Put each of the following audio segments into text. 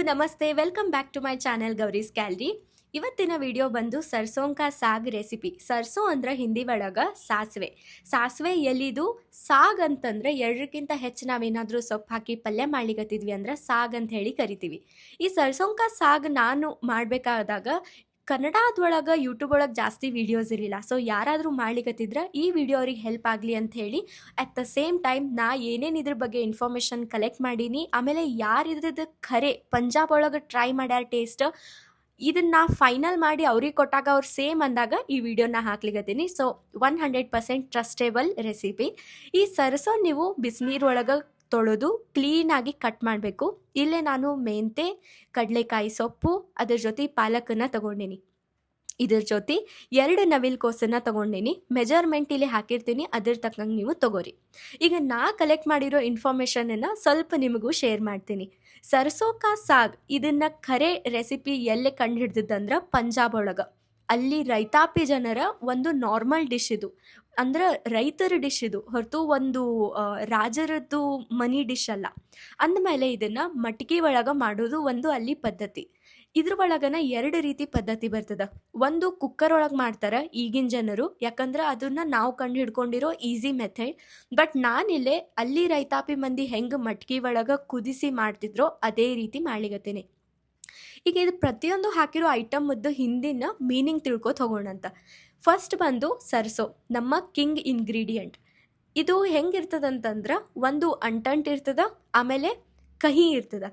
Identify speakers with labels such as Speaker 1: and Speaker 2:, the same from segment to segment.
Speaker 1: ನಮಸ್ತೆ, welcome back to my channel Gauri's gallery. ಇವತ್ತಿನ video ಬಂದು ಸರ್ಸೋಂ ಕಾ ಸಾಗ್ ರೆಸಿಪಿ. ಸರ್ಸೋ ಅಂದ್ರೆ ಹಿಂದಿ ಒಳಗೆ ಸಾಸಿವೆ. ಸಾಸಿವೆ ಎಲಿದು ಸಾಗ್ ಅಂತಂದ್ರೆ ಎರಡಕ್ಕಿಂತ ಹೆಚ್ಚು ನಾವೇನಾದರೂ ಸೊಪ್ಪು ಹಾಕಿ ಪಲ್ಯ ಮಾಡ್ಲಿಕತ್ತಿದ್ವಿ ಅಂದ್ರೆ ಸಾಗ್ ಅಂತ ಹೇಳಿ ಕರಿತೀವಿ. ಈ ಸರ್ಸೋಂ ಕಾ ಸಾಗ್ ನಾನು ಮಾಡಬೇಕಾದಾಗ ಕನ್ನಡದೊಳಗೆ ಯೂಟ್ಯೂಬ್ ಒಳಗೆ ಜಾಸ್ತಿ ವೀಡಿಯೋಸ್ ಇರಲಿಲ್ಲ. ಸೊ ಯಾರಾದರೂ ಮಾಡ್ಲಿಕತ್ತಿದ್ರೆ ಈ ವಿಡಿಯೋ ಅವ್ರಿಗೆ ಹೆಲ್ಪ್ ಆಗಲಿ ಅಂತ ಹೇಳಿ ಅಟ್ ದ ಸೇಮ್ ಟೈಮ್ ನಾ ಏನೇನು ಇದ್ರ ಬಗ್ಗೆ ಇನ್ಫಾರ್ಮೇಷನ್ ಕಲೆಕ್ಟ್ ಮಾಡೀನಿ, ಆಮೇಲೆ ಯಾರು ಇದ್ರದ್ದು ಖರೆ ಪಂಜಾಬ್ ಒಳಗೆ ಟ್ರೈ ಮಾಡ್ಯಾರ ಟೇಸ್ಟ್, ಇದನ್ನ ಫೈನಲ್ ಮಾಡಿ ಅವ್ರಿಗೆ ಕೊಟ್ಟಾಗ ಅವ್ರು ಸೇಮ್ ಅಂದಾಗ ಈ ವಿಡಿಯೋನ ಹಾಕ್ಲಿಕತ್ತೀನಿ. So 100% trustable recipe. ಈ ಸರ್ಸೋ ನೀವು ಬಿಸಿನೀರು ಒಳಗೆ ತೊಳೆದು ಕ್ಲೀನಾಗಿ ಕಟ್ ಮಾಡಬೇಕು. ಇಲ್ಲೇ ನಾನು ಮೆಂತೆ, ಕಡಲೆಕಾಯಿ ಸೊಪ್ಪು, ಅದ್ರ ಜೊತೆ ಪಾಲಕನ್ನು ತಗೊಂಡಿನಿ. ಇದ್ರ ಜೊತೆ 2 ನವಿಲುಕೋಸನ್ನು ತಗೊಂಡಿನಿ. ಮೆಜರ್ಮೆಂಟ್ ಇಲ್ಲಿ ಹಾಕಿರ್ತೀನಿ, ಅದ್ರ ತಕ್ಕಂಗೆ ನೀವು ತಗೋರಿ. ಈಗ ನಾ ಕಲೆಕ್ಟ್ ಮಾಡಿರೋ ಇನ್ಫಾರ್ಮೇಷನನ್ನು ಸ್ವಲ್ಪ ನಿಮಗೂ ಶೇರ್ ಮಾಡ್ತೀನಿ. ಸರ್ಸೋ ಕಾ ಸಾಗ್ ಇದನ್ನು ಖರೆ ರೆಸಿಪಿ ಎಲ್ಲೇ ಕಂಡು ಹಿಡ್ದಿದ್ದಂದ್ರೆ ಪಂಜಾಬ್ ಒಳಗೆ. ಅಲ್ಲಿ ರೈತಾಪಿ ಜನರ ಒಂದು ನಾರ್ಮಲ್ ಡಿಶ್ ಇದು, ಅಂದ್ರೆ ರೈತರ ಡಿಶ್ ಇದು ಹೊರತು ಒಂದು ರಾಜರದ್ದು ಮನಿ ಡಿಶ್ ಅಲ್ಲ. ಅಂದಮೇಲೆ ಇದನ್ನು ಮಟ್ಕಿ ಒಳಗೆ ಮಾಡೋದು ಒಂದು ಅಲ್ಲಿ ಪದ್ಧತಿ. ಇದ್ರ ಒಳಗನ 2 ರೀತಿ ಪದ್ಧತಿ ಬರ್ತದ. ಒಂದು ಕುಕ್ಕರ್ ಒಳಗೆ ಮಾಡ್ತಾರೆ ಈಗಿನ ಜನರು, ಯಾಕಂದ್ರೆ ಅದನ್ನ ನಾವು ಕಂಡು ಹಿಡ್ಕೊಂಡಿರೋ ಈಸಿ ಮೆಥಡ್. ಬಟ್ ನಾನಿಲ್ಲೇ ಅಲ್ಲಿ ರೈತಾಪಿ ಮಂದಿ ಹೆಂಗೆ ಮಟ್ಕಿ ಒಳಗೆ ಕುದಿಸಿ ಮಾಡ್ತಿದ್ರೋ ಅದೇ ರೀತಿ ಮಾಡ್ಲಿಕತ್ತೀನಿ. ಈಗ ಇದು ಪ್ರತಿಯೊಂದು ಹಾಕಿರೋ ಐಟಮ್ದು ಹಿಂದಿನ ಮೀನಿಂಗ್ ತಿಳ್ಕೊತ ಹೋಗೋಣಂತ. ಫಸ್ಟ್ ಬಂದು ಸರ್ಸೋ, ನಮ್ಮ ಕಿಂಗ್ ಇಂಗ್ರೀಡಿಯೆಂಟ್. ಇದು ಹೆಂಗಿರ್ತದಂತಂದ್ರೆ ಒಂದು ಅಂಟಂಟ್ ಇರ್ತದ, ಆಮೇಲೆ ಕಹಿ ಇರ್ತದ.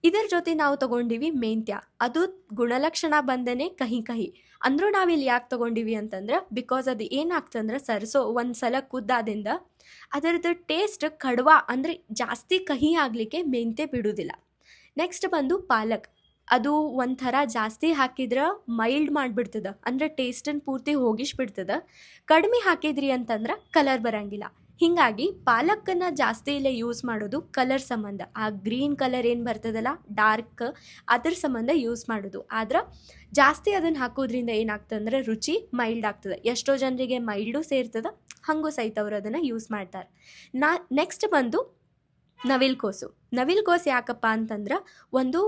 Speaker 1: ಇದರ ಜೊತೆ ನಾವು ತಗೊಂಡಿವಿ ಮೆಂತ್ಯ. ಅದು ಗುಣಲಕ್ಷಣ ಬಂದನೆ ಕಹಿ ಕಹಿ. ಅಂದ್ರೂ ನಾವಿಲ್ಲಿ ಯಾಕೆ ತಗೊಂಡಿವಿ ಅಂತಂದ್ರೆ ಬಿಕಾಸ್ ಅದು ಏನಾಗ್ತಂದ್ರೆ ಸರ್ಸೋ ಒಂದು ಸಲ ಕುದ್ದಾದಿಂದ ಅದರದ್ದು ಟೇಸ್ಟ್ ಕಡ್ವ ಅಂದರೆ ಜಾಸ್ತಿ ಕಹಿ ಆಗಲಿಕ್ಕೆ ಮೆಂತ್ಯ ಬಿಡುವುದಿಲ್ಲ. ನೆಕ್ಸ್ಟ್ ಬಂದು ಪಾಲಕ್. ಅದು ಒಂಥರ ಜಾಸ್ತಿ ಹಾಕಿದ್ರೆ ಮೈಲ್ಡ್ ಮಾಡಿಬಿಡ್ತದ, ಅಂದರೆ ಟೇಸ್ಟನ್ನು ಪೂರ್ತಿ ಹೋಗಿಸ್ಬಿಡ್ತದ. ಕಡಿಮೆ ಹಾಕಿದ್ರಿ ಅಂತಂದ್ರೆ ಕಲರ್ ಬರಂಗಿಲ್ಲ. ಹೀಗಾಗಿ ಪಾಲಕ್ಕನ್ನು ಜಾಸ್ತಿ ಇಲ್ಲೇ ಯೂಸ್ ಮಾಡೋದು ಕಲರ್ ಸಂಬಂಧ. ಆ ಗ್ರೀನ್ ಕಲರ್ ಏನು ಬರ್ತದಲ್ಲ ಡಾರ್ಕ್, ಅದ್ರ ಸಂಬಂಧ ಯೂಸ್ ಮಾಡೋದು. ಆದ್ರೆ ಜಾಸ್ತಿ ಅದನ್ನು ಹಾಕೋದ್ರಿಂದ ಏನಾಗ್ತದಂದ್ರೆ ರುಚಿ ಮೈಲ್ಡ್ ಆಗ್ತದೆ. ಎಷ್ಟೋ ಜನರಿಗೆ ಮೈಲ್ಡು ಸೇರ್ತದ, ಹಾಗೂ ಸಹಿತ ಅವರು ಅದನ್ನು ಯೂಸ್ ಮಾಡ್ತಾರೆ. ನೆಕ್ಸ್ಟ್ ಬಂದು ನವಿಲುಕೋಸು. ನವಿಲುಕೋಸು ಯಾಕಪ್ಪ ಅಂತಂದ್ರೆ ಒಂದು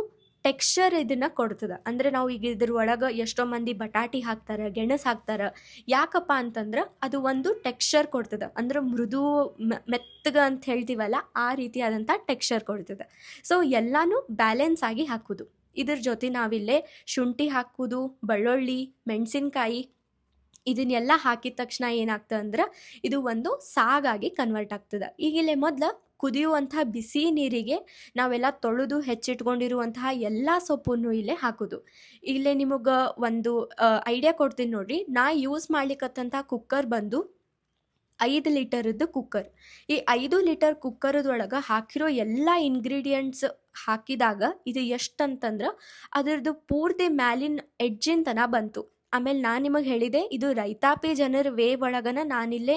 Speaker 1: ಟೆಕ್ಸ್ಚರ್ ಇದನ್ನು ಕೊಡ್ತದೆ. ಅಂದರೆ ನಾವು ಈಗ ಇದ್ರ ಒಳಗೆ ಎಷ್ಟೋ ಮಂದಿ ಬಟಾಟಿ ಹಾಕ್ತಾರೆ, ಗೆಣಸು ಹಾಕ್ತಾರೆ. ಯಾಕಪ್ಪ ಅಂತಂದ್ರೆ ಅದು ಒಂದು ಟೆಕ್ಸ್ಚರ್ ಕೊಡ್ತದೆ, ಅಂದ್ರೆ ಮೃದು ಮೆತ್ತಗೆ ಅಂತ ಹೇಳ್ತೀವಲ್ಲ ಆ ರೀತಿಯಾದಂಥ ಟೆಕ್ಸ್ಚರ್ ಕೊಡ್ತದೆ. ಸೊ ಎಲ್ಲನೂ ಬ್ಯಾಲೆನ್ಸ್ ಆಗಿ ಹಾಕೋದು. ಇದ್ರ ಜೊತೆ ನಾವಿಲ್ಲೇ ಶುಂಠಿ ಹಾಕೋದು, ಬೆಳ್ಳುಳ್ಳಿ, ಮೆಣಸಿನ್ಕಾಯಿ ಇದನ್ನೆಲ್ಲ ಹಾಕಿದ ತಕ್ಷಣ ಏನಾಗ್ತದೆ ಅಂದ್ರೆ ಇದು ಒಂದು ಸಾಗಾಗಿ ಕನ್ವರ್ಟ್ ಆಗ್ತದೆ. ಈಗಿಲ್ಲೇ ಮೊದಲು ಕುದಿಯುವಂತಹ ಬಿಸಿ ನೀರಿಗೆ ನಾವೆಲ್ಲ ತೊಳೆದು ಹೆಚ್ಚಿಟ್ಕೊಂಡಿರುವಂತಹ ಎಲ್ಲ ಸೊಪ್ಪನ್ನು ಇಲ್ಲೇ ಹಾಕೋದು. ಇಲ್ಲೇ ನಿಮಗೆ ಒಂದು ಐಡಿಯಾ ಕೊಡ್ತೀನಿ ನೋಡ್ರಿ. ನಾ ಯೂಸ್ ಮಾಡ್ಲಿಕ್ಕತ್ತಂಥ ಕುಕ್ಕರ್ ಬಂದು 5 ಲೀಟರದ್ದು ಕುಕ್ಕರ್. ಈ 5 ಲೀಟರ್ ಕುಕ್ಕರದೊಳಗೆ ಹಾಕಿರೋ ಎಲ್ಲ ಇಂಗ್ರೀಡಿಯೆಂಟ್ಸ್ ಹಾಕಿದಾಗ ಇದು ಎಷ್ಟಂತಂದ್ರೆ ಅದರದ್ದು ಪೂರ್ತಿ ಮ್ಯಾಲಿನ ಎಡ್ಜಿನ ತನಕ ಬಂತು. ಆಮೇಲೆ ನಾನು ನಿಮಗೆ ಹೇಳಿದೆ ಇದು ರೈತಾಪಿ ಜನರ ವೇ ಒಳಗನ ನಾನಿಲ್ಲೇ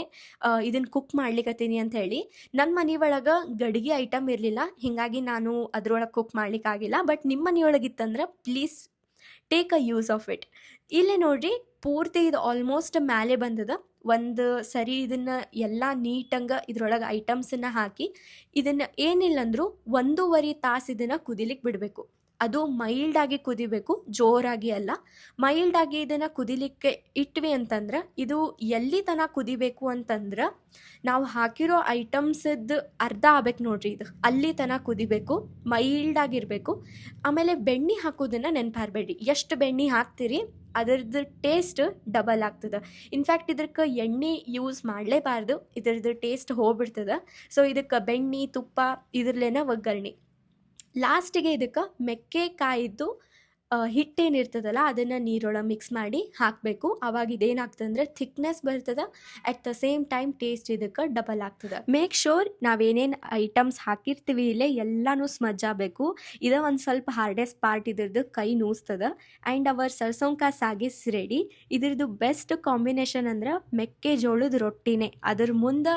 Speaker 1: ಇದನ್ನು ಕುಕ್ ಮಾಡ್ಲಿಕ್ಕತ್ತೀನಿ ಅಂತ ಹೇಳಿ. ನನ್ನ ಮನೆ ಒಳಗೆ ಗಡಿಗೆ ಐಟಮ್ ಇರಲಿಲ್ಲ, ಹೀಗಾಗಿ ನಾನು ಅದ್ರೊಳಗೆ ಕುಕ್ ಮಾಡ್ಲಿಕ್ಕಾಗಿಲ್ಲ. ಬಟ್ ನಿಮ್ಮ ಮನೆಯೊಳಗಿತ್ತಂದ್ರೆ please take a use of it. ಇಲ್ಲೇ ನೋಡ್ರಿ ಪೂರ್ತಿ ಇದು ಆಲ್ಮೋಸ್ಟ್ ಮ್ಯಾಲೆ ಬಂದದ. ಒಂದು ಸರಿ ಇದನ್ನು ಎಲ್ಲ ನೀಟಂಗೆ ಇದ್ರೊಳಗೆ ಐಟಮ್ಸನ್ನು ಹಾಕಿ ಇದನ್ನು ಏನಿಲ್ಲಂದ್ರೂ 1.5 ತಾಸು ಇದನ್ನು ಕುದಿಲಿಕ್ಕೆ ಬಿಡಬೇಕು. ಅದು ಮೈಲ್ಡಾಗಿ ಕುದಿಬೇಕು, ಜೋರಾಗಿ ಅಲ್ಲ. ಮೈಲ್ಡಾಗಿ ಇದನ್ನು ಕುದಿಲಿಕ್ಕೆ ಇಟ್ವಿ ಅಂತಂದ್ರೆ ಇದು ಎಲ್ಲಿ ತನಕ ಕುದಿಬೇಕು ಅಂತಂದ್ರೆ ನಾವು ಹಾಕಿರೋ ಐಟಮ್ಸದ್ದು ಅರ್ಧ ಆಗ್ಬೇಕು ನೋಡ್ರಿ, ಇದು ಅಲ್ಲಿ ತನಕ ಕುದಿಬೇಕು, ಮೈಲ್ಡಾಗಿರಬೇಕು. ಆಮೇಲೆ ಬೆಣ್ಣೆ ಹಾಕೋದನ್ನು ನೆನಪಾರಬೇಡಿ. ಎಷ್ಟು ಬೆಣ್ಣೆ ಹಾಕ್ತೀರಿ ಅದರದ್ದು ಟೇಸ್ಟ್ ಡಬಲ್ ಆಗ್ತದೆ. ಇನ್ಫ್ಯಾಕ್ಟ್ ಇದಕ್ಕೆ ಎಣ್ಣೆ ಯೂಸ್ ಮಾಡಲೇಬಾರ್ದು, ಇದ್ರದ್ದು ಟೇಸ್ಟ್ ಹೋಗ್ಬಿಡ್ತದೆ. ಸೊ ಇದಕ್ಕೆ ಬೆಣ್ಣೆ, ತುಪ್ಪ ಇದ್ರಲ್ಲೇನ ಒಗ್ಗರಣೆ. ಲಾಸ್ಟಿಗೆ ಇದಕ್ಕೆ ಮೆಕ್ಕೆಕಾಯಿದ್ದು ಹಿಟ್ಟೇನಿರ್ತದಲ್ಲ ಅದನ್ನು ನೀರೊಳಗೆ ಮಿಕ್ಸ್ ಮಾಡಿ ಹಾಕಬೇಕು. ಆವಾಗ ಇದೇನಾಗ್ತದೆ ಅಂದರೆ ಥಿಕ್ನೆಸ್ ಬರ್ತದೆ, at the same time taste ಇದಕ್ಕೆ ಡಬಲ್ ಆಗ್ತದೆ. ಮೇಕ್ ಶೋರ್ ನಾವೇನೇನು ಐಟಮ್ಸ್ ಹಾಕಿರ್ತೀವಿ ಇಲ್ಲೇ ಎಲ್ಲನೂ ಸ್ಮಜ್ ಆಗಬೇಕು. ಇದು ಒಂದು ಸ್ವಲ್ಪ ಹಾರ್ಡೆಸ್ಟ್ ಪಾರ್ಟ್, ಇದ್ರದ್ದು ಕೈ ನೂಸ್ತದೆ. ಆ್ಯಂಡ್ ಅವರ್ ಸರ್ಸೋಂ ಕಾ ಸಾಗ್ ಇಸ್ ರೆಡಿ. ಇದ್ರದ್ದು ಬೆಸ್ಟ್ ಕಾಂಬಿನೇಷನ್ ಅಂದ್ರೆ ಮೆಕ್ಕೆಜೋಳದ ರೊಟ್ಟಿನೇ. ಅದ್ರ ಮುಂದೆ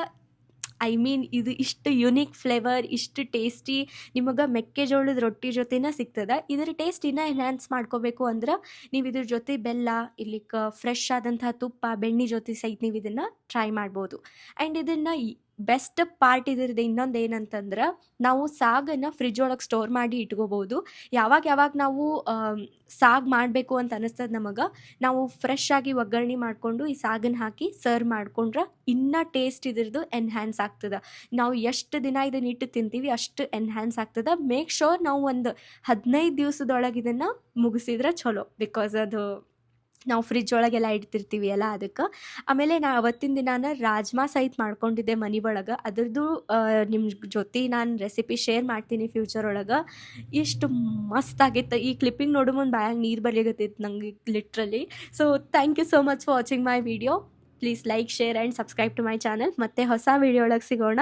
Speaker 1: ಇದು ಇಷ್ಟು ಯುನೀಕ್ ಫ್ಲೇವರ್, ಇಷ್ಟು ಟೇಸ್ಟಿ ನಿಮಗೆ ಮೆಕ್ಕೆಜೋಳದ ರೊಟ್ಟಿ ಜೊತೆನ ಸಿಗ್ತದೆ. ಇದರ ಟೇಸ್ಟ್ ಇನ್ನೂ ಎನ್ಹ್ಯಾನ್ಸ್ ಮಾಡ್ಕೋಬೇಕು ಅಂದ್ರೆ ನೀವು ಇದ್ರ ಜೊತೆ ಬೆಲ್ಲ, ಇರ್ಲಿಕ್ಕೆ ಫ್ರೆಶ್ ಆದಂತಹ ತುಪ್ಪ, ಬೆಣ್ಣೆ ಜೊತೆ ಸಹಿತ ನೀವು ಇದನ್ನು ಟ್ರೈ ಮಾಡ್ಬೋದು. ಆ್ಯಂಡ್ ಇದನ್ನು ಬೆಸ್ಟ್ ಪಾರ್ಟ್ ಇದ್ರದ್ದು ಇನ್ನೊಂದು ಏನಂತಂದ್ರೆ ನಾವು ಸಾಗನ್ನು ಫ್ರಿಜ್ ಒಳಗೆ ಸ್ಟೋರ್ ಮಾಡಿ ಇಟ್ಕೋಬೋದು. ಯಾವಾಗ ನಾವು ಸಾಗು ಮಾಡಬೇಕು ಅಂತ ಅನಿಸ್ತದೆ ನಮಗೆ, ನಾವು ಫ್ರೆಶ್ ಆಗಿ ಒಗ್ಗರಣೆ ಮಾಡಿಕೊಂಡು ಈ ಸಾಗನ್ನು ಹಾಕಿ ಸರ್ವ್ ಮಾಡ್ಕೊಂಡ್ರೆ ಇನ್ನೂ ಟೇಸ್ಟ್ ಇದ್ರದ್ದು ಎನ್ಹ್ಯಾನ್ಸ್ ಆಗ್ತದೆ. ನಾವು ಎಷ್ಟು ದಿನ ಇದನ್ನ ಇಟ್ಟು ತಿಂತೀವಿ ಅಷ್ಟು ಎನ್ಹ್ಯಾನ್ಸ್ ಆಗ್ತದೆ. ಮೇಕ್ ಶೋರ್ ನಾವು ಒಂದು 15 ದಿವಸದೊಳಗೆ ಇದನ್ನು ಮುಗಿಸಿದ್ರೆ ಚಲೋ, ಬಿಕಾಸ್ ಅದು ನಾವು ಫ್ರಿಜ್ ಒಳಗೆಲ್ಲ ಇಡ್ತಿರ್ತೀವಿ ಅಲ್ಲ ಅದಕ್ಕೆ. ಆಮೇಲೆ ನಾ ಅವತ್ತಿನ ದಿನಾನ ರಾಜ್ಮಾ ಸಹಿತ ಮಾಡ್ಕೊಂಡಿದ್ದೆ ಮನೆ ಒಳಗೆ. ಅದ್ರದ್ದು ನಿಮ್ಮ ಜೊತೆ ನಾನು ರೆಸಿಪಿ ಶೇರ್ ಮಾಡ್ತೀನಿ ಫ್ಯೂಚರ್ ಒಳಗೆ. ಎಷ್ಟು ಮಸ್ತಾಗಿತ್ತು, ಈ ಕ್ಲಿಪ್ಪಿಂಗ್ ನೋಡೋ ಮುಂದೆ ಬಾಯಾಗ ನೀರು ಬರಲಿಕತ್ತಿತ್ತು ನಂಗೆ literally. So thank you so much for watching my video. Please like, share and subscribe to my channel. ಮತ್ತೆ ಹೊಸ ವಿಡಿಯೋ ಒಳಗೆ ಸಿಗೋಣ.